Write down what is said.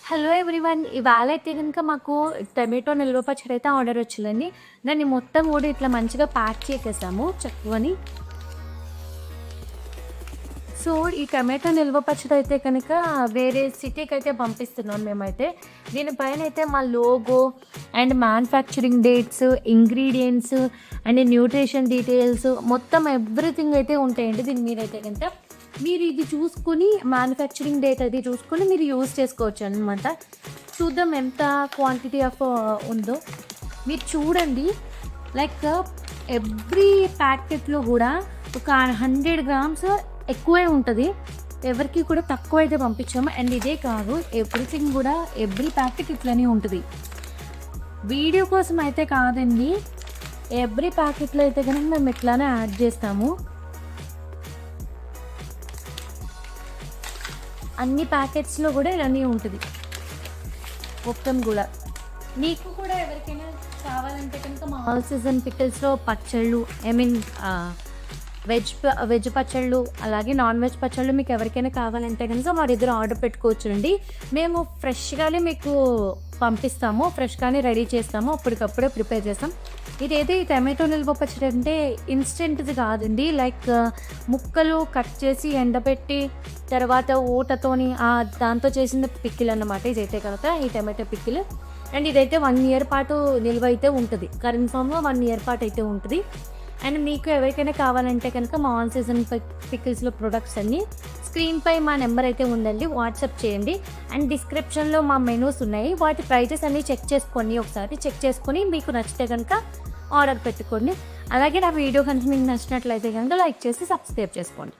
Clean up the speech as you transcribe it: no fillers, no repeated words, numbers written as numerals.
Hello everyone. ఇవాళ అయితే గనుక మాకు టమాటో నిల్వ పచ్చడి అయితే ఆర్డర్ వచ్చిందండి. దాన్ని మొత్తం కూడా ఇట్లా మంచిగా ప్యాక్ చేసేసాము చక్కువని. సో, ఈ టమాటో నిల్వ పచ్చడి అయితే కనుక వేరే సిటీకి అయితే పంపిస్తున్నాం మేమైతే. దీనిపైన అయితే మా logo and manufacturing dates, ingredients and nutrition details మొత్తం ఎవ్రీథింగ్ అయితే ఉంటాయండి. దీని మీదైతే కనుక మీరు ఇది చూసుకొని మ్యానుఫ్యాక్చరింగ్ డేట్ అది చూసుకొని మీరు యూజ్ చేసుకోవచ్చు అనమాట. చూద్దాం ఎంత క్వాంటిటీ ఆఫ్ ఉందో మీరు చూడండి. లైక్ ఎవ్రీ ప్యాకెట్లో కూడా ఒక 100 గ్రామ్స్ ఎక్కువే ఉంటుంది. ఎవరికి కూడా తక్కువ అయితే పంపించాము. అండ్ ఇదే కాదు, ఎవ్రీథింగ్ కూడా ఎవ్రీ ప్యాకెట్ ఇట్లనే ఉంటుంది. వీడియో కోసం అయితే కాదండి, ఎవ్రీ ప్యాకెట్లో అయితే కనుక మేము ఇట్లానే యాడ్ చేస్తాము. అన్ని ప్యాకెట్స్లో కూడా ఇలానే ఉంటుంది మొత్తం కూడా. మీకు కూడా ఎవరికైనా కావాలంటే కనుక మా ఆల్ సీజన్ పికిల్స్లో పచ్చళ్ళు, ఐ మీన్ వెజ్ పచ్చళ్ళు, అలాగే నాన్ వెజ్ పచ్చళ్ళు మీకు ఎవరికైనా కావాలంటే కనుక మా దగ్గర ఆర్డర్ పెట్టుకోవచ్చునండి. మేము ఫ్రెష్గానే మీకు పంపిస్తాము, ఫ్రెష్గానే రెడీ చేస్తాము, అప్పటికప్పుడే ప్రిపేర్ చేస్తాం. ఇదైతే ఈ టమాటో నిల్వ పచ్చడి అంటే ఇన్స్టెంట్ది కాదండి. లైక్ ముక్కలు కట్ చేసి ఎండబెట్టి తర్వాత ఊటతోని దాంతో చేసిన పిక్కిల్ అన్నమాట. ఇదైతే కనుక ఈ టమాటో పిక్కిల్. అండ్ ఇదైతే 1 ఇయర్ పాటు నిల్వ అయితే ఉంటుంది. కన్ఫామ్గా 1 ఇయర్ పాటు అయితే ఉంటుంది. అండ్ మీకు ఎవరికైనా కావాలంటే కనుక మా ఆన్ సీజన్ పికిల్స్లో ప్రొడక్ట్స్ అన్నీ స్క్రీన్పై మా నెంబర్ అయితే ఉందండి, వాట్సాప్ చేయండి. అండ్ డిస్క్రిప్షన్లో మా మెనూస్ ఉన్నాయి, వాటి ప్రైజెస్ అన్నీ చెక్ చేసుకోండి. ఒకసారి చెక్ చేసుకొని మీకు నచ్చితే కనుక ఆర్డర్ పెట్టుకోండి. అలాగే నా వీడియో కనుక మీకు నచ్చినట్లయితే కనుక లైక్ చేసి సబ్స్క్రైబ్ చేసుకోండి.